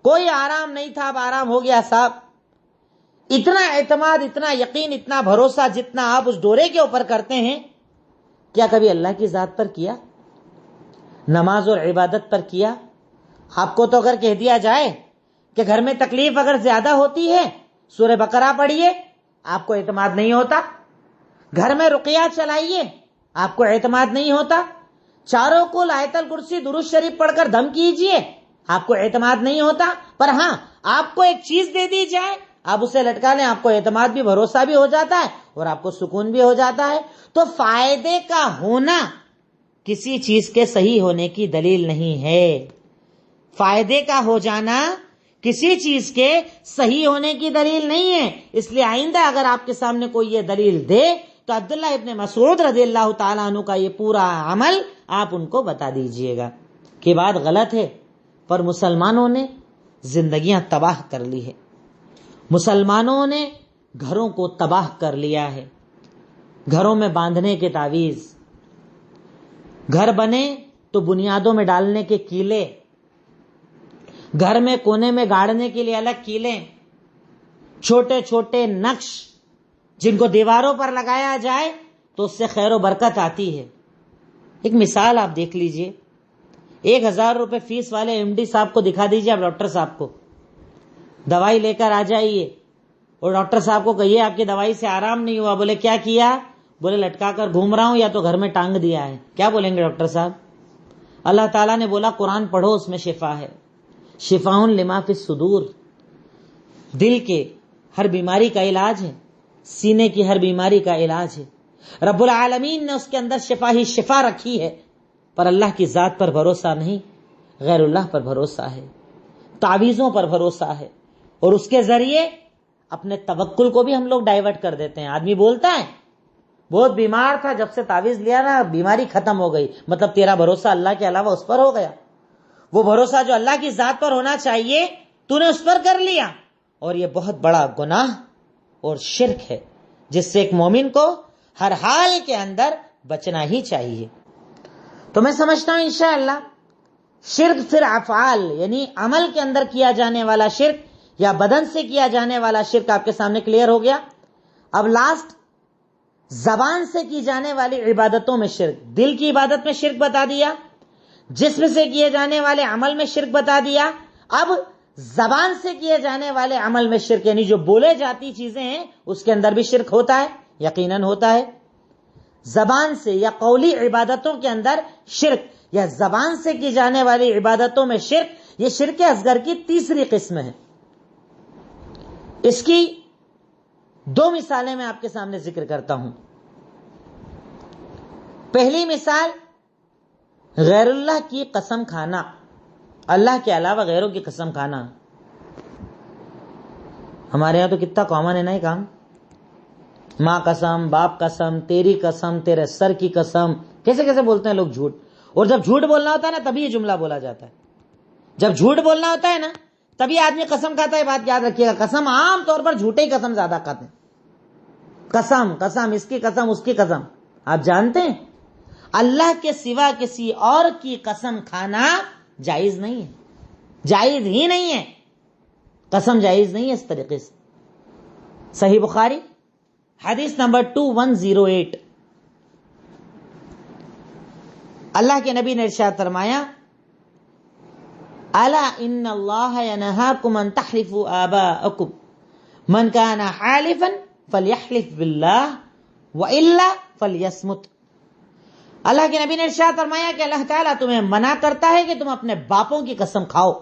S1: کوئی آرام نہیں تھا، اب آرام ہو گیا صاحب. اتنا اعتماد، اتنا یقین، اتنا بھروسہ جتنا آپ اس ڈورے کے اوپر کرتے ہیں، کیا کبھی اللہ کی ذات پر کیا؟ نماز اور عبادت پر کیا؟ آپ کو تو اگر کہہ دیا جائے کہ گھر میں تکلیف اگر زیادہ ہوتی ہے سورہ بقرہ پڑھیے، آپ کو اعتماد نہیں ہوتا. گھر میں رقیہ چلائیے، آپ کو اعتماد نہیں ہوتا. چاروں کل، آیت الکرسی، درود شریف پڑھ کر دم کیجئے، آپ کو اعتماد نہیں ہوتا. پر ہاں، آپ کو ایک چیز دے دی جائے، آپ اسے لٹکا لیں، آپ کو اعتماد بھی، بھروسہ بھی ہو جاتا ہے اور آپ کو سکون بھی ہو جاتا ہے. تو فائدے کا ہونا کسی چیز کے صحیح ہونے کی دلیل نہیں ہے. فائدے کا ہو جانا کسی چیز کے صحیح ہونے کی دلیل نہیں ہے. اس لیے آئندہ اگر آپ کے سامنے کوئی یہ دلیل دے تو عبداللہ ابن مسعود رضی اللہ تعالیٰ عنہ کا یہ پورا عمل آپ ان کو بتا دیجئے گا کہ بات غلط ہے. پر مسلمانوں نے زندگیاں تباہ کر لی ہے، مسلمانوں نے گھروں کو تباہ کر لیا ہے. گھروں میں باندھنے کے تعویذ، گھر بنے تو بنیادوں میں ڈالنے کے کیلے، گھر میں کونے میں گاڑنے کے لیے الگ کیلے، چھوٹے چھوٹے نقش جن کو دیواروں پر لگایا جائے تو اس سے خیر و برکت آتی ہے. ایک مثال آپ دیکھ لیجئے، 1000 روپے فیس والے ایم ڈی صاحب کو دکھا دیجئے آپ ڈاکٹر صاحب کو، دوائی لے کر آ جائیے اور ڈاکٹر صاحب کو کہیے آپ کی دوائی سے آرام نہیں ہوا. بولے کیا کیا؟ بولے لٹکا کر گھوم رہا ہوں یا تو گھر میں ٹانگ دیا ہے. کیا بولیں گے ڈاکٹر صاحب؟ اللہ تعالیٰ نے بولا قرآن پڑھو، اس میں شفا ہے. شفاء لما فی الصدور، دل کے ہر بیماری کا علاج ہے، سینے کی ہر بیماری کا علاج ہے. رب العالمین نے اس کے اندر شفا ہی شفا رکھی ہے. پر اللہ کی ذات پر بھروسہ نہیں، غیر اللہ پر بھروسہ ہے، تعویذوں پر بھروسہ ہے، اور اس کے ذریعے اپنے توکل کو بھی ہم لوگ ڈائیورٹ کر دیتے ہیں. آدمی بولتا ہے بہت بیمار تھا، جب سے تعویذ لیا نا بیماری ختم ہو گئی. مطلب تیرا بھروسہ اللہ کے علاوہ اس پر ہو گیا. وہ بھروسہ جو اللہ کی ذات پر ہونا چاہیے تو نے اس پر کر لیا. اور یہ بہت بڑا گناہ اور شرک ہے جس سے ایک مومن کو ہر حال کے اندر بچنا ہی چاہیے. تو میں سمجھتا ہوں انشاءاللہ شرک پھر افعال یعنی عمل کے اندر کیا جانے والا شرک یا بدن سے کیا جانے والا شرک آپ کے سامنے کلیئر ہو گیا. اب لاسٹ زبان سے کی جانے والی عبادتوں میں شرک. دل کی عبادت میں شرک بتا دیا، جسم سے کیے جانے والے عمل میں شرک بتا دیا. اب زبان سے کیے جانے والے عمل میں شرک یعنی جو بولے جاتی چیزیں ہیں اس کے اندر بھی شرک ہوتا ہے، یقیناً ہوتا ہے. زبان سے یا قولی عبادتوں کے اندر شرک یا زبان سے کی جانے والی عبادتوں میں شرک، یہ شرک اصغر کی تیسری قسم ہے. اس کی 2 مثالیں میں آپ کے سامنے ذکر کرتا ہوں. پہلی مثال غیر اللہ کی قسم کھانا، اللہ کے علاوہ غیروں کی قسم کھانا. ہمارے یہاں تو کتنا کامن ہے نا یہ کام. ماں قسم، باپ قسم، تیری قسم، تیرے سر کی قسم. کیسے کیسے بولتے ہیں لوگ جھوٹ. اور جب جھوٹ بولنا ہوتا ہے نا تبھی یہ جملہ بولا جاتا ہے. جب جھوٹ بولنا ہوتا ہے نا تبھی آدمی قسم کھاتا ہے. بات یاد رکھیے گا، قسم عام طور پر جھوٹے ہی قسم زیادہ کھاتے ہیں. قسم قسم، اس کی قسم اس کی قسم. آپ جانتے ہیں اللہ کے سوا کسی اور کی قسم کھانا جائز نہیں ہے، جائز ہی نہیں ہے. قسم جائز نہیں ہے اس طریقے سے. صحیح بخاری حدیث نمبر 2108 اللہ کے نبی نے ارشاد فرمایا الا ان اللہ ینہاکم ان تحلفوا آباءکم من کان حالفا فلیحلف باللہ والا فلیصمت. اللہ کے نبی نے ارشاد فرمایا کہ اللہ تعالیٰ تمہیں منع کرتا ہے کہ تم اپنے باپوں کی قسم کھاؤ.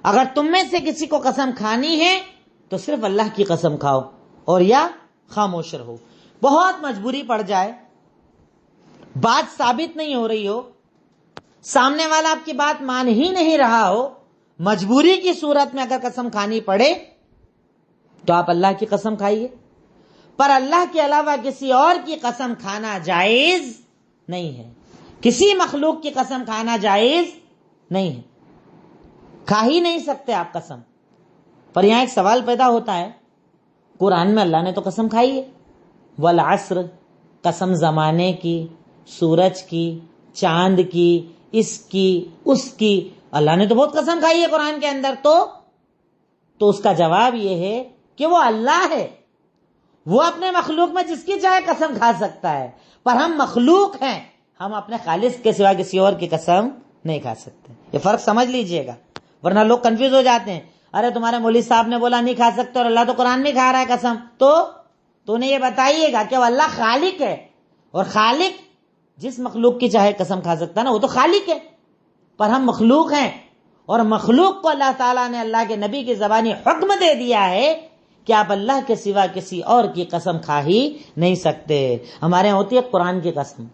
S1: اگر تم میں سے کسی کو قسم کھانی ہے تو صرف اللہ کی قسم کھاؤ اور یا خاموش رہو. بہت مجبوری پڑ جائے، بات ثابت نہیں ہو رہی ہو، سامنے والا آپ کی بات مان ہی نہیں رہا ہو، مجبوری کی صورت میں اگر قسم کھانی پڑے تو آپ اللہ کی قسم کھائیے. پر اللہ کے علاوہ کسی اور کی قسم کھانا جائز نہیں ہے. کسی مخلوق کی قسم کھانا جائز نہیں ہے، کھا ہی نہیں سکتے آپ قسم. پر یہاں ایک سوال پیدا ہوتا ہے، قرآن میں اللہ نے تو قسم کھائی ہے، والعصر، قسم زمانے کی، سورج کی، چاند کی، اس کی اس کی، اللہ نے تو بہت قسم کھائی ہے قرآن کے اندر. تو اس کا جواب یہ ہے کہ وہ اللہ ہے، وہ اپنے مخلوق میں جس کی چاہے قسم کھا سکتا ہے. پر ہم مخلوق ہیں، ہم اپنے خالق کے سوا کسی اور کی قسم نہیں کھا سکتے. یہ فرق سمجھ لیجئے گا، ورنہ لوگ کنفیوز ہو جاتے ہیں. ارے تمہارے مولوی صاحب نے بولا نہیں کھا سکتے اور اللہ تو قرآن میں کھا رہا ہے قسم. تو انہیں یہ بتائیے گا کہ وہ اللہ خالق ہے، اور خالق جس مخلوق کی چاہے قسم کھا سکتا ہے نا، وہ تو خالق ہے. پر ہم مخلوق ہیں، اور مخلوق کو اللہ تعالیٰ نے اللہ کے نبی کی زبانی حکم دے دیا ہے کہ آپ اللہ کے سوا کسی اور کی قسم کھا ہی نہیں سکتے. ہمارے یہاں ہوتی ہے قرآن کی قسم،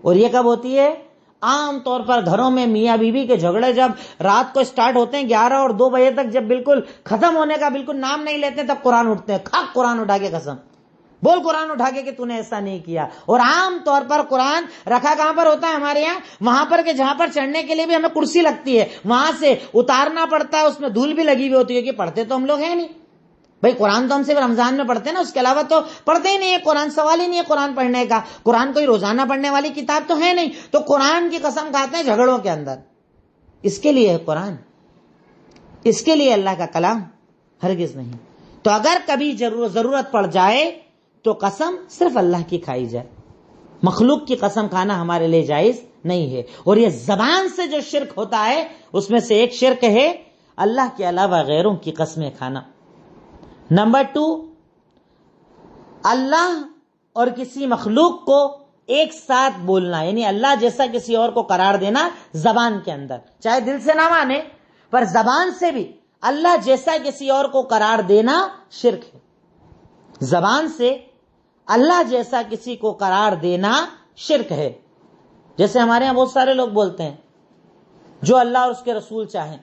S1: اور یہ کب ہوتی ہے؟ عام طور پر گھروں میں میاں بیوی کے جھگڑے جب رات کو سٹارٹ ہوتے ہیں 11 اور 2 بجے تک، جب بالکل ختم ہونے کا بالکل نام نہیں لیتے تب قرآن اٹھتے ہیں، کھا قرآن اٹھا کے قسم بول قرآن اٹھا کے کہ تو نے ایسا نہیں کیا. اور عام طور پر قرآن رکھا کہاں پر ہوتا ہے ہمارے یہاں؟ وہاں پر کہ جہاں پر چڑھنے کے لیے بھی ہمیں کرسی لگتی ہے، وہاں سے اتارنا پڑتا ہے، اس میں دھول بھی لگی ہوئی ہوتی ہے، کہ پڑھتے تو ہم لوگ ہیں نہیں بھائی. قرآن تو ہم صرف رمضان میں پڑھتے ہیں نا، اس کے علاوہ تو پڑھتے ہی نہیں ہے. قرآن سوال ہی نہیں ہے قرآن پڑھنے کا. قرآن کوئی روزانہ پڑھنے والی کتاب تو ہے نہیں، تو قرآن کی قسم کھاتے ہیں جھگڑوں کے اندر. اس کے لیے ہے قرآن، اس کے لیے اللہ کا کلام، ہرگز نہیں. تو اگر کبھی ضرورت پڑ جائے تو قسم صرف اللہ کی کھائی جائے، مخلوق کی قسم کھانا ہمارے لیے جائز نہیں ہے. اور یہ زبان سے جو شرک ہوتا ہے اس میں سے ایک شرک ہے اللہ کے علاوہ غیروں کی قسمیں کھانا. نمبر 2، اللہ اور کسی مخلوق کو ایک ساتھ بولنا، یعنی اللہ جیسا کسی اور کو قرار دینا زبان کے اندر، چاہے دل سے نہ مانے پر زبان سے بھی اللہ جیسا کسی اور کو قرار دینا شرک ہے. زبان سے اللہ جیسا کسی کو قرار دینا شرک ہے. جیسے ہمارے یہاں بہت سارے لوگ بولتے ہیں جو اللہ اور اس کے رسول چاہیں،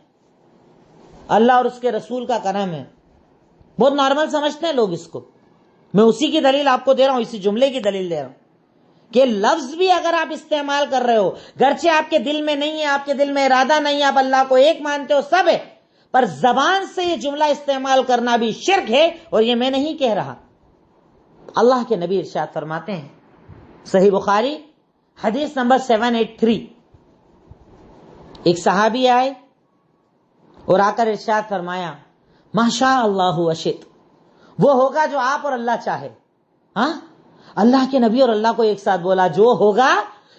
S1: اللہ اور اس کے رسول کا کرم ہے، بہت نارمل سمجھتے ہیں لوگ اس کو. میں اسی کی دلیل آپ کو دے رہا ہوں، اسی جملے کی دلیل دے رہا ہوں کہ لفظ بھی اگر آپ استعمال کر رہے ہو، گرچہ آپ کے دل میں نہیں ہے، آپ کے دل میں ارادہ نہیں ہے، آپ اللہ کو ایک مانتے ہو، سب ہے، پر زبان سے یہ جملہ استعمال کرنا بھی شرک ہے. اور یہ میں نہیں کہہ رہا، اللہ کے نبی ارشاد فرماتے ہیں، صحیح بخاری حدیث نمبر 783، ایک صحابی آئے اور آ کر ارشاد فرمایا ماشاء اللہ وشت، وہ ہوگا جو آپ اور اللہ چاہے. ہاں، اللہ کے نبی اور اللہ کو ایک ساتھ بولا، جو ہوگا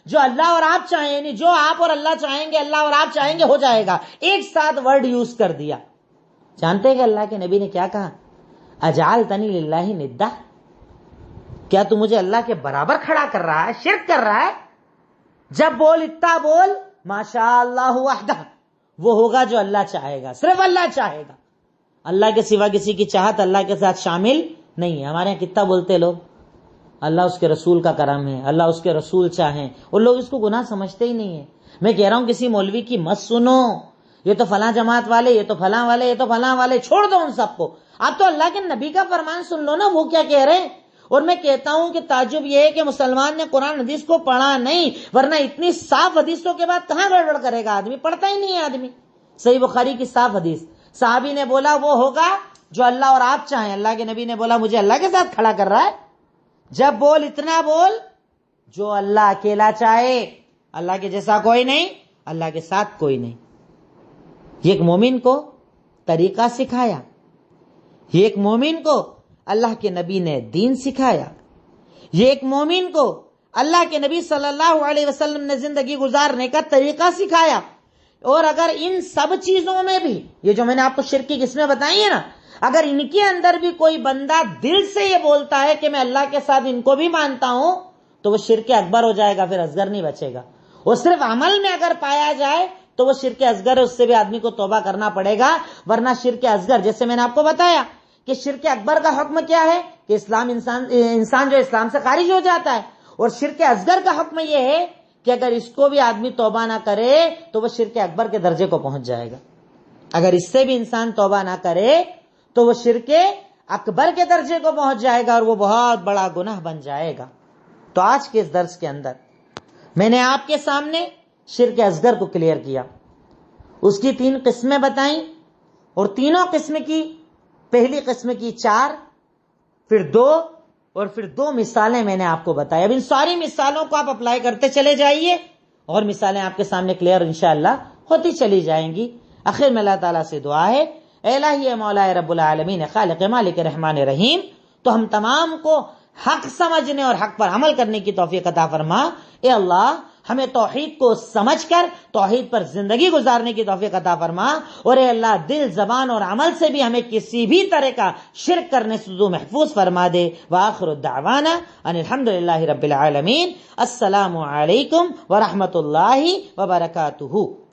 S1: جو اللہ اور آپ چاہیں، یعنی جو آپ اور اللہ چاہیں گے اللہ اور آپ چاہیں گے ہو جائے گا. ایک ساتھ ورڈ یوز کر دیا. جانتے ہیں کہ اللہ کے نبی نے کیا کہا؟ اجعلتنی للہ ندا، کیا تو مجھے اللہ کے برابر کھڑا کر رہا ہے؟ شرک کر رہا ہے. جب بول اتنا بول ماشاء اللہ وحدہ، وہ ہوگا جو اللہ چاہے گا، صرف اللہ چاہے گا، اللہ کے سوا کسی کی چاہت اللہ کے ساتھ شامل نہیں ہے. ہمارے یہاں کتنا بولتے لوگ اللہ اس کے رسول کا کرم ہے، اللہ اس کے رسول چاہیں، اور لوگ اس کو گناہ سمجھتے ہی نہیں ہیں. میں کہہ رہا ہوں کسی مولوی کی مت سنو، یہ تو فلاں جماعت والے، یہ تو فلاں والے، یہ تو فلاں والے، چھوڑ دو ان سب کو. آپ تو اللہ کے نبی کا فرمان سن لو نا، وہ کیا کہہ رہے ہیں. اور میں کہتا ہوں کہ تعجب یہ ہے کہ مسلمان نے قرآن حدیث کو پڑھا نہیں، ورنہ اتنی صاف حدیثوں کے بعد کہاں گڑبڑ کرے گا آدمی؟ پڑھتا ہی نہیں ہے آدمی. صحیح بخاری کی صاف حدیث، صحابی نے بولا وہ ہوگا جو اللہ اور آپ چاہیں. اللہ کے نبی نے بولا مجھے اللہ کے ساتھ کھڑا کر رہا ہے. جب بول اتنا بول جو اللہ اکیلا چاہے، اللہ کے جیسا کوئی نہیں، اللہ کے ساتھ کوئی نہیں. یہ ایک مومن کو طریقہ سکھایا، یہ ایک مومن کو اللہ کے نبی نے دین سکھایا، یہ ایک مومن کو اللہ کے نبی صلی اللہ علیہ وسلم نے زندگی گزارنے کا طریقہ سکھایا. اور اگر ان سب چیزوں میں بھی، یہ جو میں نے آپ کو شرک کی قسمیں بتائی ہیں نا، اگر ان کے اندر بھی کوئی بندہ دل سے یہ بولتا ہے کہ میں اللہ کے ساتھ ان کو بھی مانتا ہوں، تو وہ شرک اکبر ہو جائے گا، پھر اصغر نہیں بچے گا. اور صرف عمل میں اگر پایا جائے تو وہ شرک اصغر ہے، اس سے بھی آدمی کو توبہ کرنا پڑے گا. ورنہ شرک اصغر، جیسے میں نے آپ کو بتایا کہ شرک اکبر کا حکم کیا ہے کہ انسان جو اسلام سے خارج ہو جاتا ہے، اور شرک اصغر کا حکم یہ ہے کہ اگر اس کو بھی آدمی توبہ نہ کرے تو وہ شرک اکبر کے درجے کو پہنچ جائے گا. اگر اس سے بھی انسان توبہ نہ کرے تو وہ شرک اکبر کے درجے کو پہنچ جائے گا، اور وہ بہت بڑا گناہ بن جائے گا. تو آج کے اس درس کے اندر میں نے آپ کے سامنے شرک اصغر کو کلیئر کیا، اس کی 3 قسمیں بتائیں، اور تینوں قسم کی، پہلی قسم کی 4، پھر 2، اور پھر 2 مثالیں میں نے آپ کو بتائی. اب ان ساری مثالوں کو آپ اپلائی کرتے چلے جائیے، اور مثالیں آپ کے سامنے کلیئر انشاءاللہ ہوتی چلی جائیں گی. آخر میں اللہ تعالیٰ سے دعا ہے، اے الہی، اے مولا رب العالمین، خالق مالک رحمان رحیم، تو ہم تمام کو حق سمجھنے اور حق پر عمل کرنے کی توفیق عطا فرما. اے اللہ، ہمیں توحید کو سمجھ کر توحید پر زندگی گزارنے کی توفیق عطا فرما. اور اے اللہ، دل، زبان اور عمل سے بھی ہمیں کسی بھی طرح کا شرک کرنے سے تو محفوظ فرما دے. وآخر الدعوانا ان الحمدللہ رب العالمین. السلام علیکم ورحمۃ اللہ وبرکاتہ.